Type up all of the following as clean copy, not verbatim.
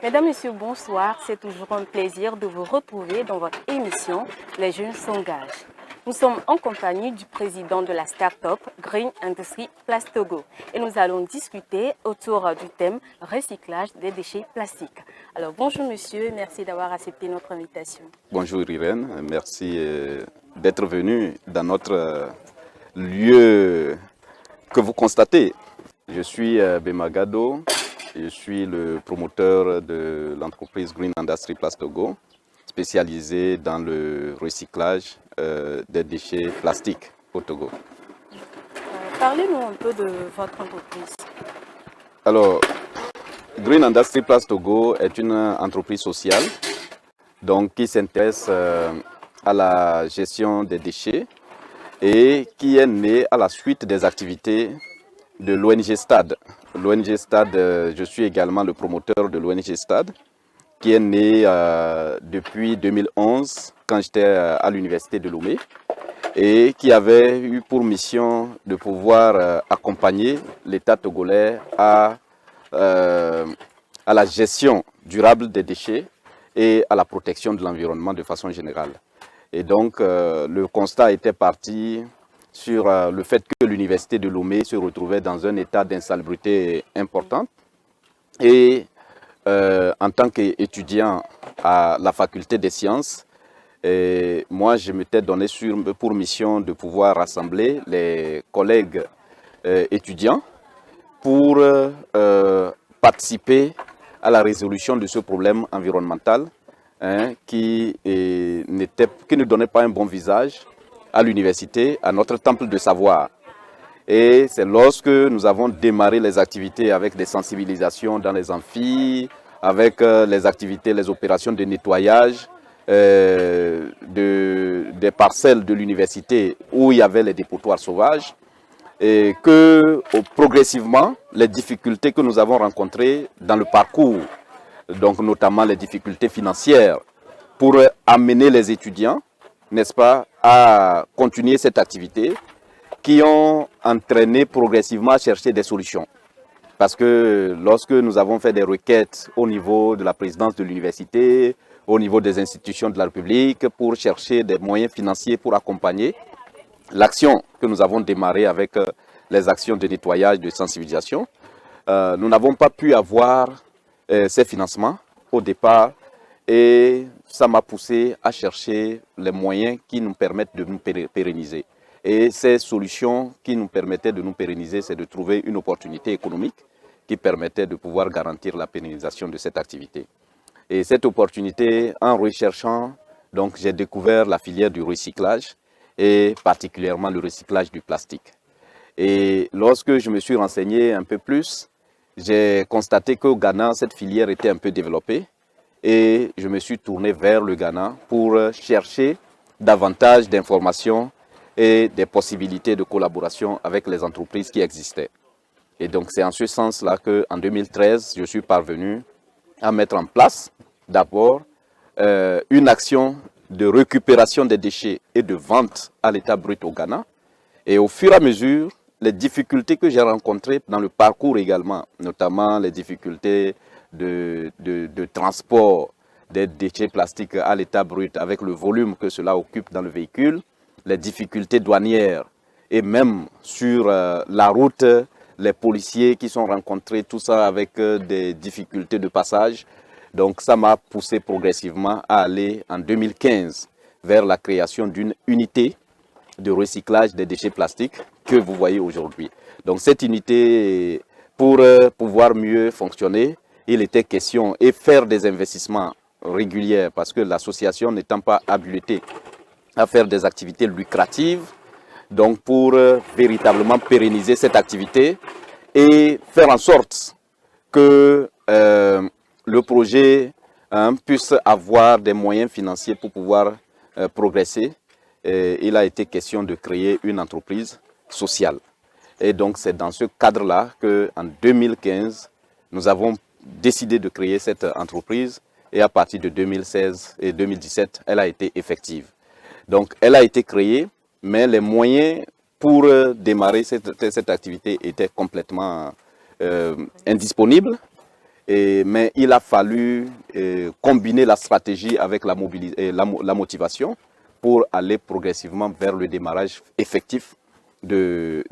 Mesdames, Messieurs, bonsoir. C'est toujours un plaisir de vous retrouver dans votre émission Les Jeunes s'engagent. Nous sommes en compagnie du président de la start-up Green Industry Plastogo et nous allons discuter autour du thème recyclage des déchets plastiques. Alors bonjour monsieur, merci d'avoir accepté notre invitation. Bonjour Irène, merci d'être venu dans notre lieu que vous constatez. Je suis Bemagado, je suis le promoteur de l'entreprise Green Industry Plastogo, spécialisée dans le recyclage des déchets plastiques au Togo. Parlez-nous un peu de votre entreprise. Alors, Green Industry Plastogo est une entreprise sociale donc, qui s'intéresse à la gestion des déchets et qui est née à la suite des activités de l'ONG Stade. L'ONG Stade, je suis également le promoteur de l'ONG Stade, qui est née depuis 2011 quand j'étais à l'université de Lomé et qui avait eu pour mission de pouvoir accompagner l'État togolais à la gestion durable des déchets et à la protection de l'environnement de façon générale. Et donc, le constat était parti sur le fait que l'université de Lomé se retrouvait dans un état d'insalubrité important. Et en tant qu'étudiant à la faculté des sciences, moi, je m'étais donné pour mission de pouvoir rassembler les collègues étudiants pour participer à la résolution de ce problème environnemental qui ne donnait pas un bon visage à l'université, à notre temple de savoir. Et c'est lorsque nous avons démarré les activités avec des sensibilisations dans les amphis, avec les activités, les opérations de nettoyage des parcelles de l'université où il y avait les dépotoirs sauvages, et que progressivement, les difficultés que nous avons rencontrées dans le parcours, donc notamment les difficultés financières, pour amener les étudiants, n'est-ce pas, à continuer cette activité, qui ont entraîné progressivement à chercher des solutions. Parce que lorsque nous avons fait des requêtes au niveau de la présidence de l'université, au niveau des institutions de la République, pour chercher des moyens financiers pour accompagner l'action que nous avons démarrée avec les actions de nettoyage, de sensibilisation, nous n'avons pas pu avoir ces financements au départ et ça m'a poussé à chercher les moyens qui nous permettent de nous pérenniser. Et ces solutions qui nous permettaient de nous pérenniser, c'est de trouver une opportunité économique qui permettait de pouvoir garantir la pérennisation de cette activité. Et cette opportunité, en recherchant, donc j'ai découvert la filière du recyclage et particulièrement le recyclage du plastique. Et lorsque je me suis renseigné un peu plus, j'ai constaté qu'au Ghana, cette filière était un peu développée et je me suis tourné vers le Ghana pour chercher davantage d'informations et des possibilités de collaboration avec les entreprises qui existaient. Et donc c'est en ce sens-là qu'en 2013, je suis parvenu à mettre en place d'abord une action de récupération des déchets et de vente à l'état brut au Ghana. Et au fur et à mesure, les difficultés que j'ai rencontrées dans le parcours également, notamment les difficultés de transport des déchets plastiques à l'état brut avec le volume que cela occupe dans le véhicule, les difficultés douanières et même sur la route, les policiers qui sont rencontrés, tout ça avec des difficultés de passage. Donc ça m'a poussé progressivement à aller en 2015 vers la création d'une unité de recyclage des déchets plastiques que vous voyez aujourd'hui. Donc cette unité, pour pouvoir mieux fonctionner, il était question et faire des investissements réguliers parce que l'association n'étant pas habilitée à faire des activités lucratives, donc pour véritablement pérenniser cette activité et faire en sorte que le projet puisse avoir des moyens financiers pour pouvoir progresser. Il a été question de créer une entreprise sociale. Et donc c'est dans ce cadre-là qu'en 2015, nous avons décidé de créer cette entreprise et à partir de 2016 et 2017, elle a été effective. Donc elle a été créée, mais les moyens pour démarrer cette activité étaient complètement indisponibles. mais il a fallu combiner la stratégie avec la motivation pour aller progressivement vers le démarrage effectif de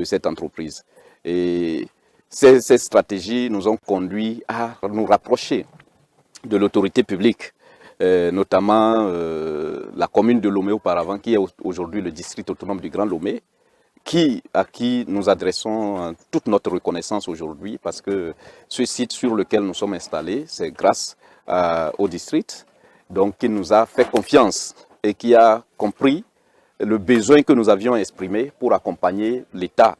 cette entreprise. Et ces stratégies nous ont conduit à nous rapprocher de l'autorité publique, notamment la commune de Lomé auparavant, qui est aujourd'hui le district autonome du Grand Lomé, à qui nous adressons toute notre reconnaissance aujourd'hui, parce que ce site sur lequel nous sommes installés, c'est grâce au district, donc qui nous a fait confiance et qui a compris le besoin que nous avions exprimé pour accompagner l'État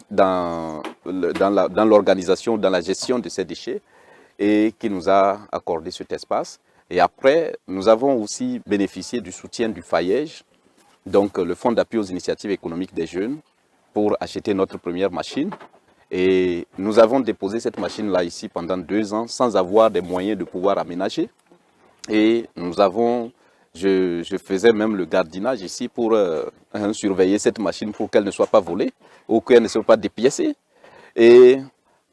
dans l'organisation, dans la gestion de ces déchets, et qui nous a accordé cet espace. Et après, nous avons aussi bénéficié du soutien du FAIEJ, donc le Fonds d'appui aux initiatives économiques des jeunes, pour acheter notre première machine. Et nous avons déposé cette machine-là ici pendant 2 ans sans avoir des moyens de pouvoir aménager. Et nous avons, je faisais même le gardiennage ici pour surveiller cette machine pour qu'elle ne soit pas volée ou qu'elle ne soit pas dépiécée. Et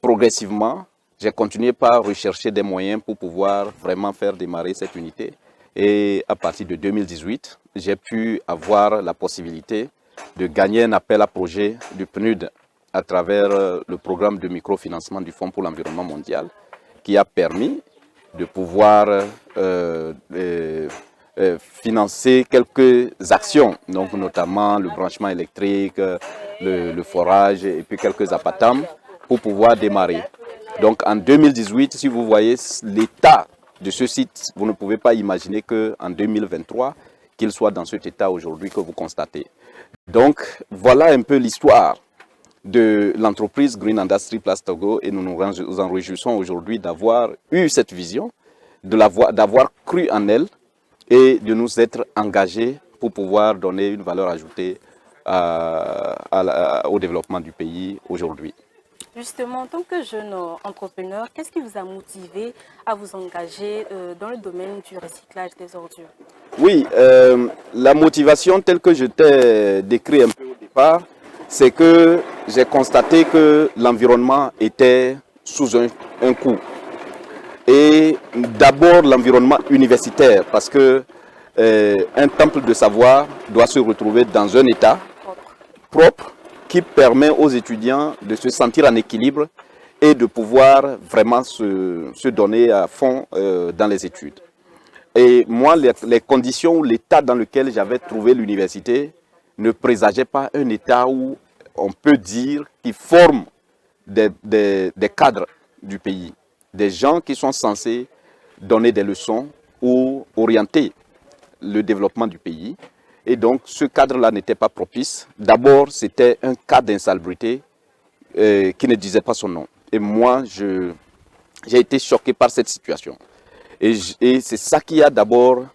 progressivement, j'ai continué par rechercher des moyens pour pouvoir vraiment faire démarrer cette unité. Et à partir de 2018, j'ai pu avoir la possibilité de gagner un appel à projet du PNUD à travers le programme de microfinancement du Fonds pour l'environnement mondial, qui a permis de pouvoir financer quelques actions, donc notamment le branchement électrique, le forage et puis quelques apatams pour pouvoir démarrer. Donc en 2018, si vous voyez l'état de ce site, vous ne pouvez pas imaginer qu'en 2023, qu'il soit dans cet état aujourd'hui que vous constatez. Donc voilà un peu l'histoire de l'entreprise Green Industry Plastogo, et nous nous en réjouissons aujourd'hui d'avoir eu cette vision, d'avoir cru en elle et de nous être engagés pour pouvoir donner une valeur ajoutée au développement du pays aujourd'hui. Justement, en tant que jeune entrepreneur, qu'est-ce qui vous a motivé à vous engager dans le domaine du recyclage des ordures? Oui, la motivation telle que je t'ai décrit un peu au départ, c'est que j'ai constaté que l'environnement était sous un coup. Et d'abord l'environnement universitaire, parce que un temple de savoir doit se retrouver dans un état propre qui permet aux étudiants de se sentir en équilibre et de pouvoir vraiment se donner à fond dans les études. Et moi, les conditions ou l'état dans lequel j'avais trouvé l'université ne présageait pas un état où on peut dire qu'il forme des cadres du pays, des gens qui sont censés donner des leçons ou orienter le développement du pays. Et donc, ce cadre-là n'était pas propice. D'abord, c'était un cas d'insalubrité qui ne disait pas son nom. Et moi, j'ai été choqué par cette situation. Et c'est ça qui a d'abord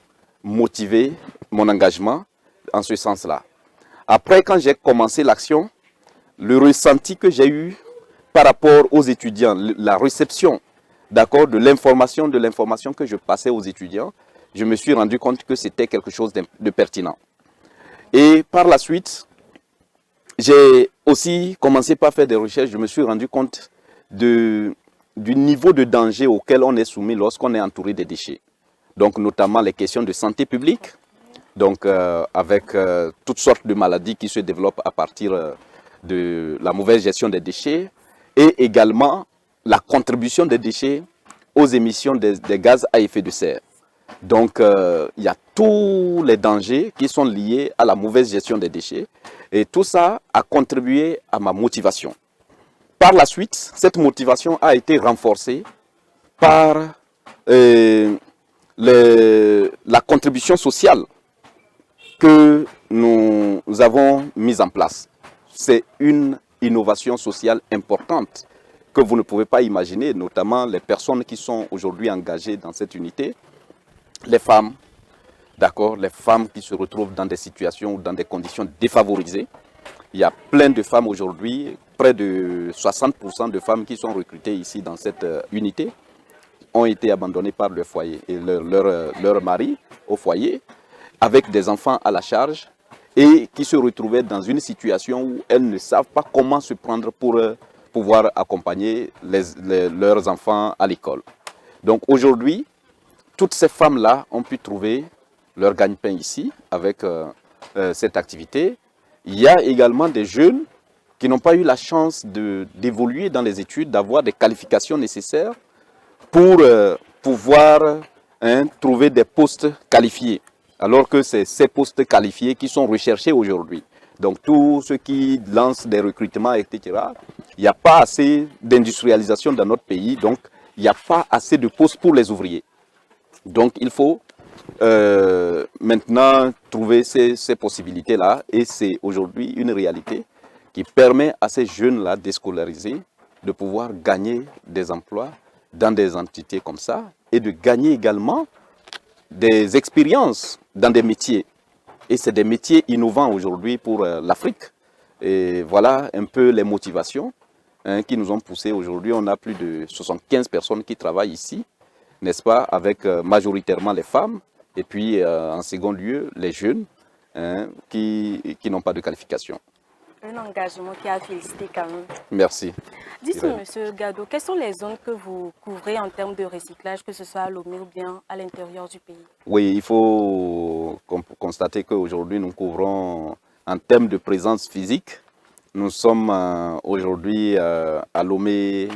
motivé mon engagement en ce sens-là. Après, quand j'ai commencé l'action, le ressenti que j'ai eu par rapport aux étudiants, la réception, d'accord, de l'information que je passais aux étudiants, je me suis rendu compte que c'était quelque chose de pertinent. Et par la suite, j'ai aussi commencé par faire des recherches. Je me suis rendu compte du niveau de danger auquel on est soumis lorsqu'on est entouré des déchets. Donc notamment les questions de santé publique, donc avec toutes sortes de maladies qui se développent à partir de la mauvaise gestion des déchets, et également la contribution des déchets aux émissions des gaz à effet de serre. Donc, il y a tous les dangers qui sont liés à la mauvaise gestion des déchets. Et tout ça a contribué à ma motivation. Par la suite, cette motivation a été renforcée par la contribution sociale que nous avons mise en place. C'est une innovation sociale importante que vous ne pouvez pas imaginer, notamment les personnes qui sont aujourd'hui engagées dans cette unité. Les femmes, d'accord, les femmes qui se retrouvent dans des situations ou dans des conditions défavorisées. Il y a plein de femmes aujourd'hui, près de 60% de femmes qui sont recrutées ici dans cette unité ont été abandonnées par leur foyer et leur mari au foyer, avec des enfants à la charge, et qui se retrouvaient dans une situation où elles ne savent pas comment se prendre pour pouvoir accompagner leurs enfants à l'école. Donc aujourd'hui, toutes ces femmes-là ont pu trouver leur gagne-pain ici avec cette activité. Il y a également des jeunes qui n'ont pas eu la chance d'évoluer dans les études, d'avoir des qualifications nécessaires pour pouvoir trouver des postes qualifiés. Alors que c'est ces postes qualifiés qui sont recherchés aujourd'hui. Donc tous ceux qui lancent des recrutements, etc., il n'y a pas assez d'industrialisation dans notre pays, donc il n'y a pas assez de postes pour les ouvriers. Donc il faut maintenant trouver ces possibilités-là, et c'est aujourd'hui une réalité qui permet à ces jeunes-là déscolarisés de pouvoir gagner des emplois dans des entités comme ça, et de gagner également des expériences dans des métiers. Et c'est des métiers innovants aujourd'hui pour l'Afrique. Et voilà un peu les motivations qui nous ont poussés aujourd'hui. On a plus de 75 personnes qui travaillent ici, n'est-ce pas, avec majoritairement les femmes, et puis en second lieu, les jeunes qui n'ont pas de qualification. Un engagement qui a félicité quand même. Merci. Dites-moi, Monsieur Gado, quelles sont les zones que vous couvrez en termes de recyclage, que ce soit à Lomé ou bien à l'intérieur du pays? Oui, il faut constater qu'aujourd'hui, nous couvrons en termes de présence physique. Nous sommes aujourd'hui à Lomé,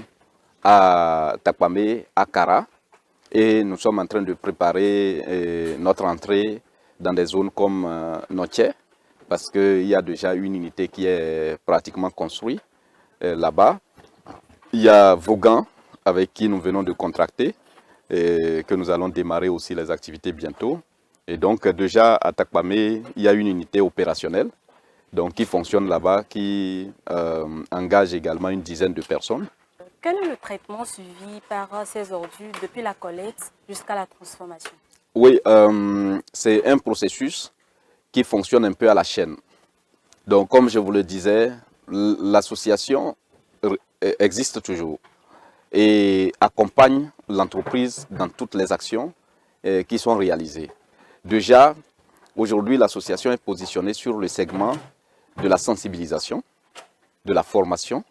à Takpamé, à Kara, et nous sommes en train de préparer notre entrée dans des zones comme Notié, parce qu'il y a déjà une unité qui est pratiquement construite là-bas. Il y a Vaughan, avec qui nous venons de contracter, et que nous allons démarrer aussi les activités bientôt. Et donc déjà à Takpamé, il y a une unité opérationnelle donc, qui fonctionne là-bas, qui engage également une dizaine de personnes. Quel est le traitement suivi par ces ordures depuis la collecte jusqu'à la transformation? Oui, c'est un processus qui fonctionne un peu à la chaîne. Donc, comme je vous le disais, l'association existe toujours et accompagne l'entreprise dans toutes les actions qui sont réalisées. Déjà, aujourd'hui, l'association est positionnée sur le segment de la sensibilisation, de la formation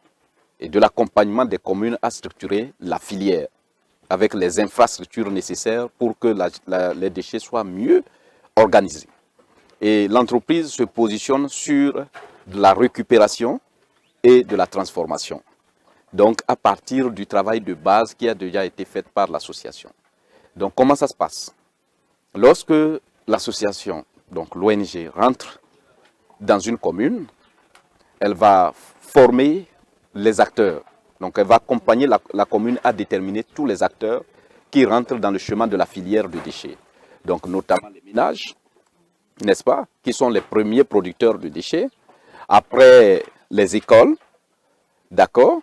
et de l'accompagnement des communes à structurer la filière avec les infrastructures nécessaires pour que les déchets soient mieux organisés. Et l'entreprise se positionne sur de la récupération et de la transformation. Donc, à partir du travail de base qui a déjà été fait par l'association. Donc, comment ça se passe? Lorsque l'association, donc l'ONG, rentre dans une commune, elle va former les acteurs. Donc, elle va accompagner la commune à déterminer tous les acteurs qui rentrent dans le chemin de la filière de déchets. Donc, notamment les ménages, n'est-ce pas, qui sont les premiers producteurs de déchets. Après, les écoles, d'accord.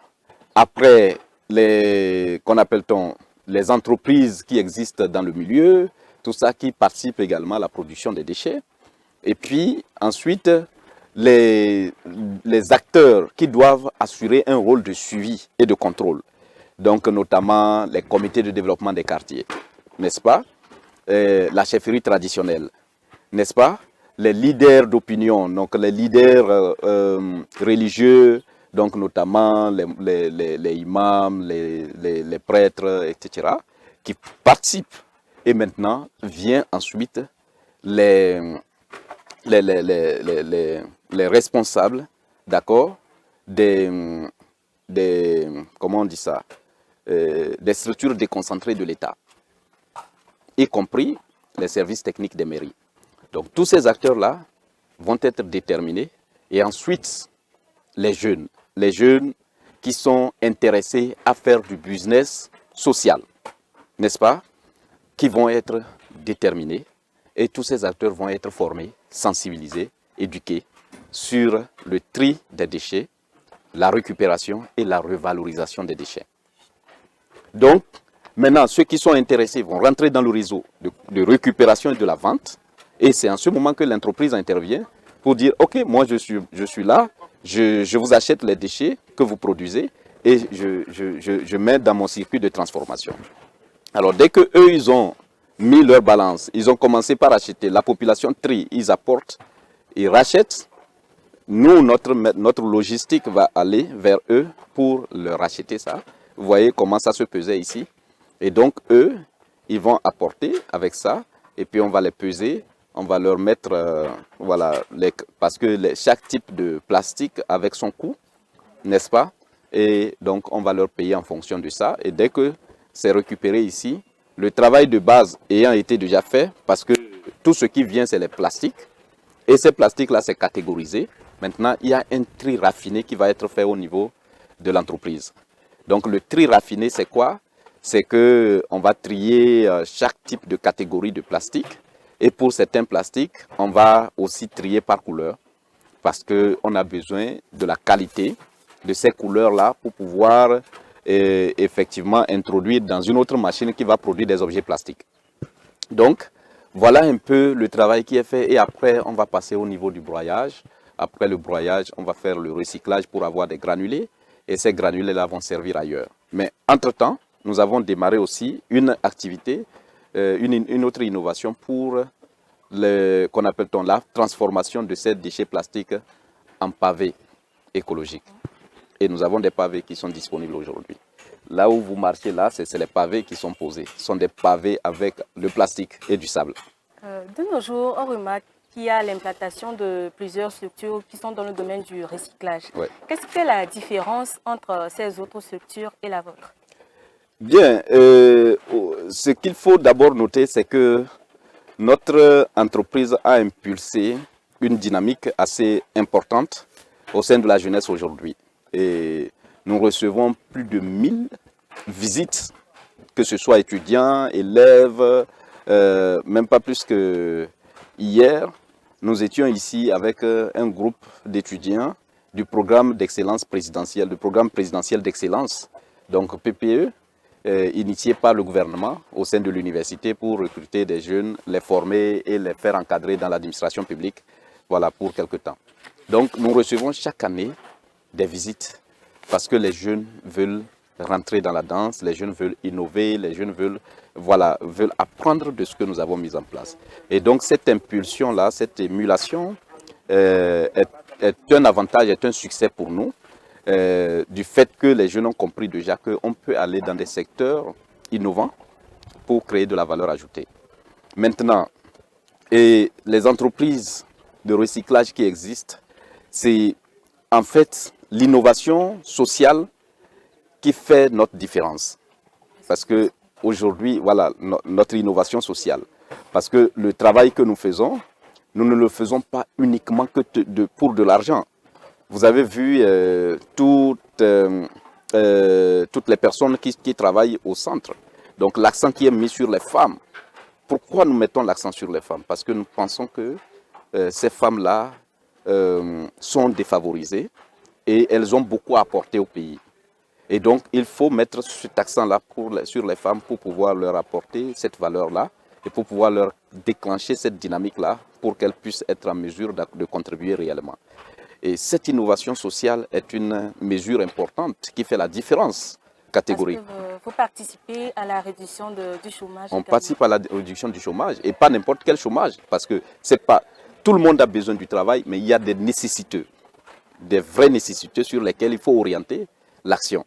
Après, qu'on appelle-t-on, les entreprises qui existent dans le milieu, tout ça qui participe également à la production des déchets. Et puis, ensuite, les acteurs qui doivent assurer un rôle de suivi et de contrôle. Donc, notamment les comités de développement des quartiers, n'est-ce pas? La chefferie traditionnelle, n'est-ce pas? Les leaders d'opinion, donc les leaders religieux, donc notamment les imams, les prêtres, etc., qui participent. Et maintenant, vient ensuite les responsables, d'accord, comment on dit ça, des structures déconcentrées de l'État, y compris les services techniques des mairies. Donc tous ces acteurs-là vont être déterminés, et ensuite les jeunes qui sont intéressés à faire du business social, n'est-ce pas, qui vont être déterminés, et tous ces acteurs vont être formés, sensibilisés, éduqués sur le tri des déchets, la récupération et la revalorisation des déchets. Donc, maintenant, ceux qui sont intéressés vont rentrer dans le réseau de récupération et de la vente, et c'est en ce moment que l'entreprise intervient pour dire « Ok, moi je suis là, je vous achète les déchets que vous produisez et je mets dans mon circuit de transformation. » Alors, dès qu'eux, ils ont mis leur balance, ils ont commencé par acheter, la population trie, ils apportent, ils rachètent, nous, notre logistique va aller vers eux pour leur acheter ça. Vous voyez comment ça se pesait ici. Et donc, eux, ils vont apporter avec ça. Et puis, on va les peser. On va leur mettre, voilà, parce que chaque type de plastique avec son coût, n'est-ce pas? Et donc, on va leur payer en fonction de ça. Et dès que c'est récupéré ici, le travail de base ayant été déjà fait, parce que tout ce qui vient, c'est les plastiques. Et ces plastiques-là, c'est catégorisé. Maintenant, il y a un tri raffiné qui va être fait au niveau de l'entreprise. Donc, le tri raffiné, c'est quoi? C'est qu'on va trier chaque type de catégorie de plastique. Et pour certains plastiques, on va aussi trier par couleur. Parce qu'on a besoin de la qualité de ces couleurs-là pour pouvoir effectivement introduire dans une autre machine qui va produire des objets plastiques. Donc, voilà un peu le travail qui est fait et après, on va passer au niveau du broyage. Après le broyage, on va faire le recyclage pour avoir des granulés et ces granulés-là vont servir ailleurs. Mais entre-temps, nous avons démarré aussi une activité, une autre innovation pour qu'on appelle la transformation de ces déchets plastiques en pavés écologiques. Et nous avons des pavés qui sont disponibles aujourd'hui. Là où vous marchez là, c'est les pavés qui sont posés. Ce sont des pavés avec le plastique et du sable. De nos jours, on remarque qu'il y a l'implantation de plusieurs structures qui sont dans le domaine du recyclage. Ouais. Qu'est-ce que la différence entre ces autres structures et la vôtre? Bien, ce qu'il faut d'abord noter, c'est que notre entreprise a impulsé une dynamique assez importante au sein de la jeunesse aujourd'hui. Et nous recevons plus de 1000 visites, que ce soit étudiants, élèves, même pas plus que hier. Nous étions ici avec un groupe d'étudiants du programme d'excellence présidentielle, du programme présidentiel d'excellence, donc PPE, initié par le gouvernement au sein de l'université pour recruter des jeunes, les former et les faire encadrer dans l'administration publique, voilà, pour quelque temps. Donc nous recevons chaque année des visites parce que les jeunes veulent rentrer dans la danse, les jeunes veulent innover, les jeunes veulent, voilà, veulent apprendre de ce que nous avons mis en place. Et donc cette impulsion-là, cette émulation est un avantage, est un succès pour nous, du fait que les jeunes ont compris déjà qu'on peut aller dans des secteurs innovants pour créer de la valeur ajoutée. Maintenant, et les entreprises de recyclage qui existent, c'est en fait l'innovation sociale qui fait notre différence. Parce que aujourd'hui, voilà, notre innovation sociale. Parce que le travail que nous faisons, nous ne le faisons pas uniquement que pour de l'argent. Vous avez vu toutes les personnes qui travaillent au centre. Donc l'accent qui est mis sur les femmes. Pourquoi nous mettons l'accent sur les femmes? Parce que nous pensons que ces femmes-là sont défavorisées et elles ont beaucoup à apporter au pays. Et donc, il faut mettre cet accent-là sur les femmes pour pouvoir leur apporter cette valeur-là et pour pouvoir leur déclencher cette dynamique-là pour qu'elles puissent être en mesure de contribuer réellement. Et cette innovation sociale est une mesure importante qui fait la différence catégorique. Est-ce que vous participez à la réduction du chômage? On participe à la réduction du chômage et pas n'importe quel chômage parce que c'est pas tout le monde a besoin du travail, mais il y a des nécessités, des vraies nécessités sur lesquelles il faut orienter l'action.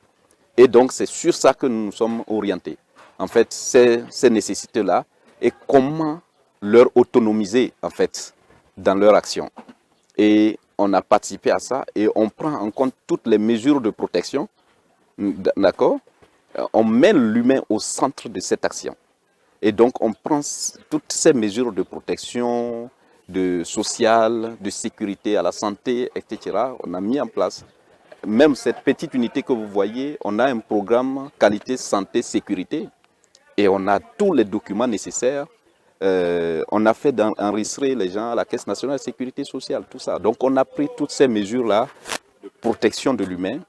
Et donc c'est sur ça que nous nous sommes orientés. En fait, ces nécessités-là et comment leur autonomiser en fait dans leur action. Et on a participé à ça et on prend en compte toutes les mesures de protection, d'accord? On met l'humain au centre de cette action. Et donc on prend toutes ces mesures de protection, de sociale, de sécurité à la santé, etc. On a mis en place. Même cette petite unité que vous voyez, on a un programme qualité, santé, sécurité. Et on a tous les documents nécessaires. On a fait enregistrer les gens à la Caisse nationale de sécurité sociale, tout ça. Donc on a pris toutes ces mesures-là de protection de l'humain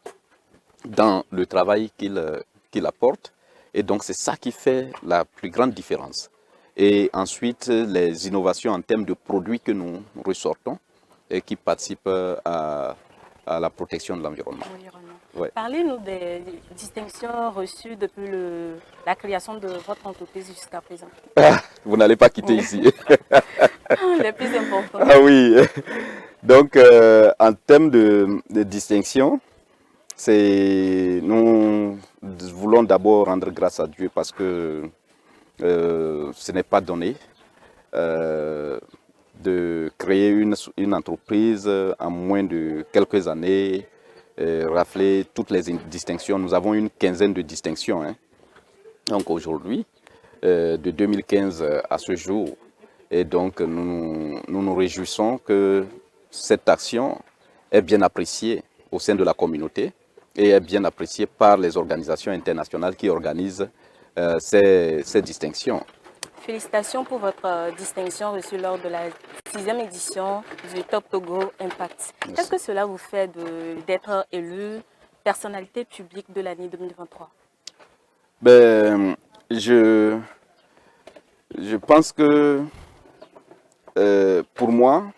dans le travail qu'il apporte. Et donc c'est ça qui fait la plus grande différence. Et ensuite, les innovations en termes de produits que nous ressortons et qui participent à la protection de l'environnement. Ouais. Parlez-nous des distinctions reçues depuis la création de votre entreprise jusqu'à présent. Vous n'allez pas quitter ici. Les plus importantes. Ah oui. Donc, en termes de distinction, nous voulons d'abord rendre grâce à Dieu parce que ce n'est pas donné de créer une entreprise en moins de quelques années, rafler toutes les distinctions. Nous avons une quinzaine de distinctions. Hein. Donc aujourd'hui, de 2015 à ce jour, et donc nous réjouissons que cette action est bien appréciée au sein de la communauté et est bien appréciée par les organisations internationales qui organisent ces distinctions. Félicitations pour votre distinction reçue lors de la 6e édition du Top Togo Impact. Qu'est-ce que cela vous fait d'être élu personnalité publique de l'année 2023? Ben, je pense que pour moi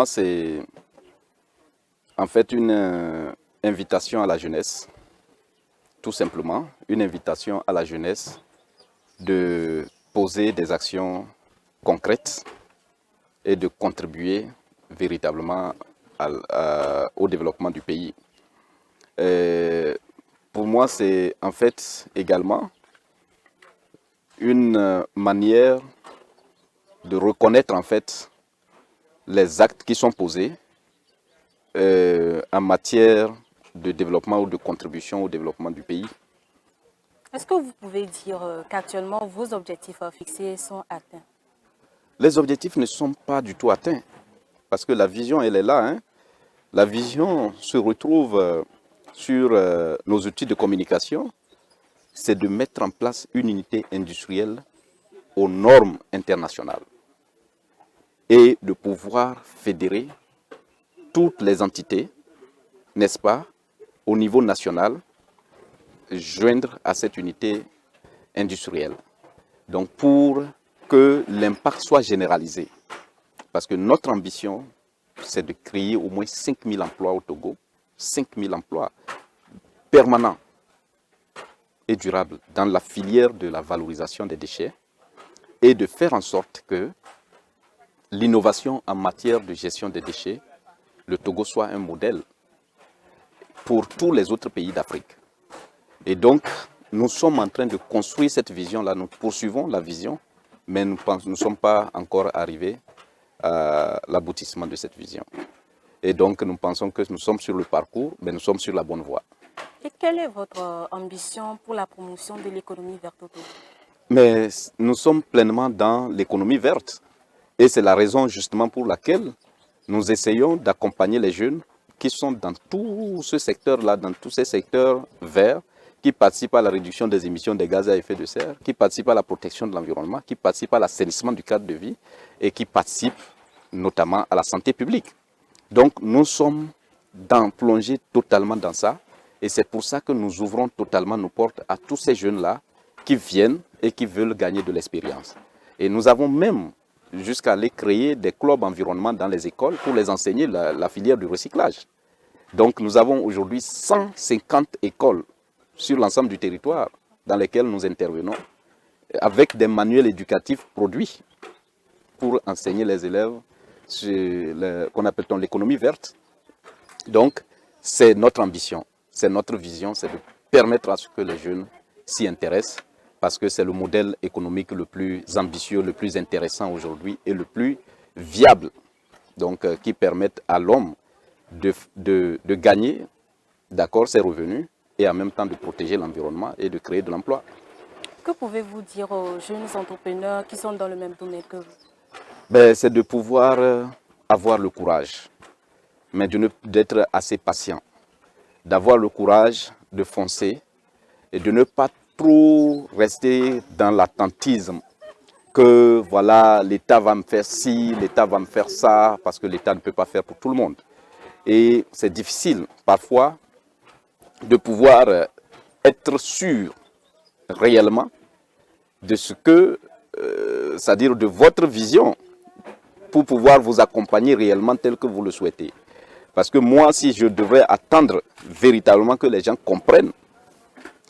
c'est en fait une invitation à la jeunesse, tout simplement, une invitation à la jeunesse de poser des actions concrètes et de contribuer véritablement au développement du pays. Pour moi, c'est en fait également une manière de reconnaître en fait les actes qui sont posés en matière de développement ou de contribution au développement du pays. Est-ce que vous pouvez dire qu'actuellement vos objectifs fixés sont atteints? Les objectifs ne sont pas du tout atteints parce que la vision, elle est là. Hein. La vision se retrouve sur nos outils de communication. C'est de mettre en place une unité industrielle aux normes internationales et de pouvoir fédérer toutes les entités, n'est-ce pas, au niveau national, joindre à cette unité industrielle. Donc pour que l'impact soit généralisé, parce que notre ambition, c'est de créer au moins 5000 emplois au Togo, 5000 emplois permanents et durables dans la filière de la valorisation des déchets et de faire en sorte que l'innovation en matière de gestion des déchets, le Togo soit un modèle pour tous les autres pays d'Afrique. Et donc, nous sommes en train de construire cette vision-là, nous poursuivons la vision, mais nous ne sommes pas encore arrivés à l'aboutissement de cette vision. Et donc, nous pensons que nous sommes sur le parcours, mais nous sommes sur la bonne voie. Et quelle est votre ambition pour la promotion de l'économie verte au Togo? Mais nous sommes pleinement dans l'économie verte. Et c'est la raison justement pour laquelle nous essayons d'accompagner les jeunes qui sont dans tout ce secteur-là, dans tous ces secteurs verts, qui participent à la réduction des émissions de gaz à effet de serre, qui participent à la protection de l'environnement, qui participent à l'assainissement du cadre de vie et qui participent notamment à la santé publique. Donc nous sommes plongés totalement dans ça et c'est pour ça que nous ouvrons totalement nos portes à tous ces jeunes-là qui viennent et qui veulent gagner de l'expérience. Et nous avons même jusqu'à aller créer des clubs environnement dans les écoles pour les enseigner la filière du recyclage. Donc nous avons aujourd'hui 150 écoles sur l'ensemble du territoire dans lesquelles nous intervenons avec des manuels éducatifs produits pour enseigner les élèves qu'on appelle l'économie verte. Donc c'est notre ambition, c'est notre vision, c'est de permettre à ce que les jeunes s'y intéressent parce que c'est le modèle économique le plus ambitieux, le plus intéressant aujourd'hui et le plus viable, donc qui permettent à l'homme de gagner, d'accord, ses revenus et en même temps de protéger l'environnement et de créer de l'emploi. Que pouvez-vous dire aux jeunes entrepreneurs qui sont dans le même domaine que vous? C'est de pouvoir avoir le courage, mais d'être assez patient, d'avoir le courage de foncer et de ne pas trop rester dans l'attentisme que voilà, l'État va me faire ci, l'État va me faire ça, parce que l'État ne peut pas faire pour tout le monde. Et c'est difficile parfois de pouvoir être sûr réellement de ce que, c'est-à-dire de votre vision, pour pouvoir vous accompagner réellement tel que vous le souhaitez. Parce que moi, si je devrais attendre véritablement que les gens comprennent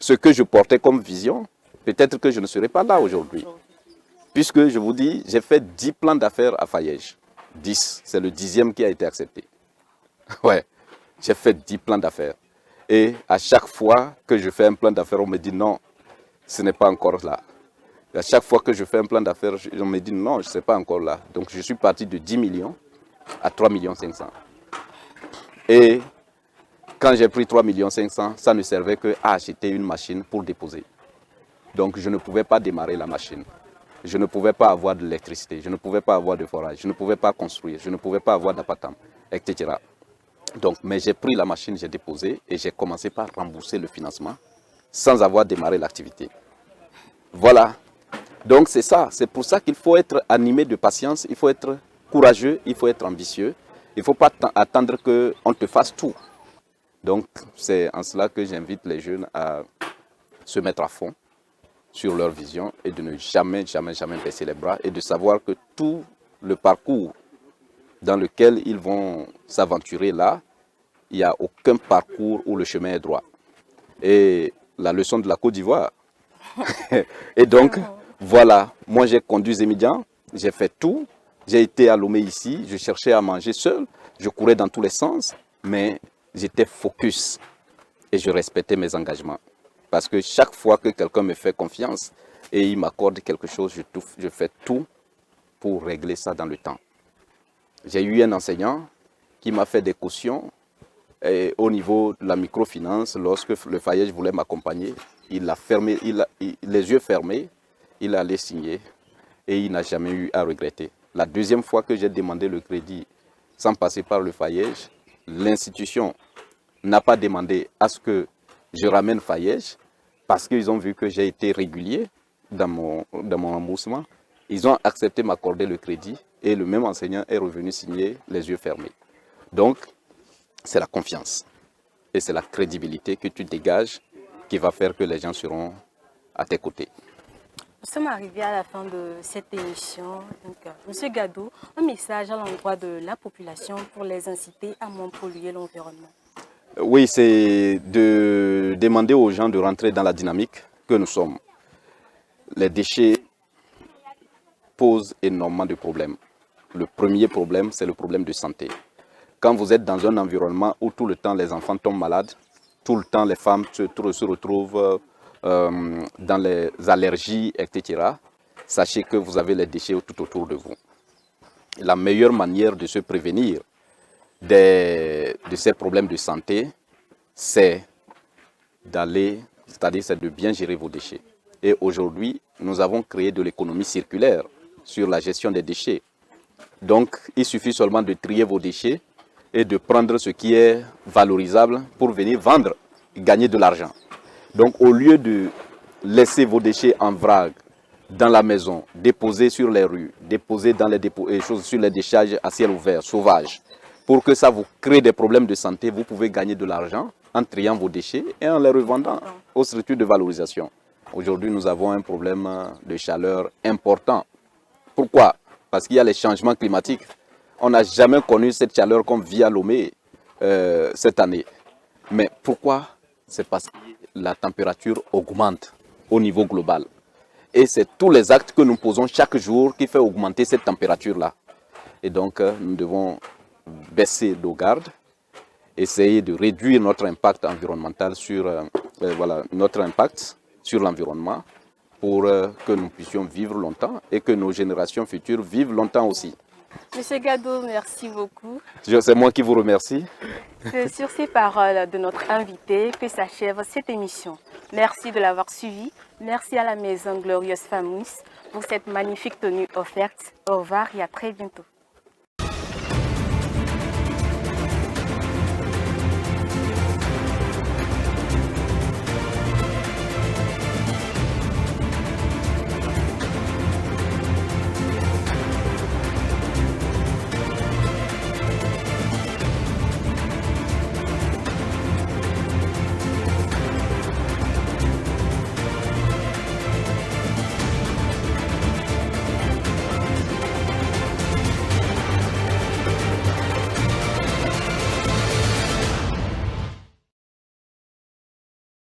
ce que je portais comme vision, peut-être que je ne serais pas là aujourd'hui. Puisque je vous dis, j'ai fait 10 plans d'affaires à Fayège. 10. C'est le 10e qui a été accepté. Ouais, j'ai fait 10 plans d'affaires. Et à chaque fois que je fais un plan d'affaires, on me dit non, ce n'est pas encore là. Et à chaque fois que je fais un plan d'affaires, on me dit non, ce n'est pas encore là. Donc je suis parti de 10 millions à 3 500 000. Et quand j'ai pris 3 500 000, ça ne servait que à acheter une machine pour déposer. Donc je ne pouvais pas démarrer la machine. Je ne pouvais pas avoir de l'électricité, je ne pouvais pas avoir de forage, je ne pouvais pas construire, je ne pouvais pas avoir d'appartement, etc. Donc, mais j'ai pris la machine, j'ai déposé et j'ai commencé par rembourser le financement sans avoir démarré l'activité. Voilà. Donc c'est ça, c'est pour ça qu'il faut être animé de patience, il faut être courageux, il faut être ambitieux. Il ne faut pas attendre qu'on te fasse tout. Donc c'est en cela que j'invite les jeunes à se mettre à fond sur leur vision et de ne jamais baisser les bras et de savoir que tout le parcours dans lequel ils vont s'aventurer là, il n'y a aucun parcours où le chemin est droit. Et la leçon de la Côte d'Ivoire. Et donc, voilà, moi j'ai conduit Zémidian, j'ai fait tout, j'ai été à Lomé ici, je cherchais à manger seul, je courais dans tous les sens, mais j'étais focus et je respectais mes engagements. Parce que chaque fois que quelqu'un me fait confiance et il m'accorde quelque chose, je fais tout pour régler ça dans le temps. J'ai eu un enseignant qui m'a fait des cautions et au niveau de la microfinance, lorsque le Fayège voulait m'accompagner, il a fermé, les yeux fermés, il allait signer et il n'a jamais eu à regretter. La deuxième fois que j'ai demandé le crédit sans passer par le Fayège, l'institution n'a pas demandé à ce que je ramène Fayège parce qu'ils ont vu que j'ai été régulier dans mon remboursement. Ils ont accepté de m'accorder le crédit et le même enseignant est revenu signer les yeux fermés. Donc, c'est la confiance et c'est la crédibilité que tu dégages qui va faire que les gens seront à tes côtés. Nous sommes arrivés à la fin de cette émission. Monsieur Gadou, un message à l'endroit de la population pour les inciter à moins polluer l'environnement. Oui, c'est de demander aux gens de rentrer dans la dynamique que nous sommes. Les déchets posent énormément de problèmes. Le premier problème, c'est le problème de santé. Quand vous êtes dans un environnement où tout le temps les enfants tombent malades, tout le temps les femmes se retrouvent dans les allergies, etc., sachez que vous avez les déchets tout autour de vous. La meilleure manière de se prévenir de ces problèmes de santé, c'est de bien gérer vos déchets. Et aujourd'hui, nous avons créé de l'économie circulaire sur la gestion des déchets. Donc, il suffit seulement de trier vos déchets et de prendre ce qui est valorisable pour venir vendre et gagner de l'argent. Donc, au lieu de laisser vos déchets en vrac dans la maison, déposés sur les rues, déposés dans les dépôts et sur les décharges à ciel ouvert, sauvages, pour que ça vous crée des problèmes de santé, vous pouvez gagner de l'argent en triant vos déchets et en les revendant aux structures de valorisation. Aujourd'hui, nous avons un problème de chaleur important. Pourquoi? Parce qu'il y a les changements climatiques. On n'a jamais connu cette chaleur comme vit à Lomé cette année. Mais pourquoi? C'est parce que la température augmente au niveau global. Et c'est tous les actes que nous posons chaque jour qui fait augmenter cette température-là. Et donc, nous devons baisser nos gardes, essayer de réduire notre impact environnemental notre impact sur l'environnement pour que nous puissions vivre longtemps et que nos générations futures vivent longtemps aussi. Monsieur Gadou, merci beaucoup. C'est moi qui vous remercie. C'est sur ces paroles de notre invité que s'achève cette émission. Merci de l'avoir suivi. Merci à la Maison Glorieuse Famous pour cette magnifique tenue offerte. Au revoir et à très bientôt.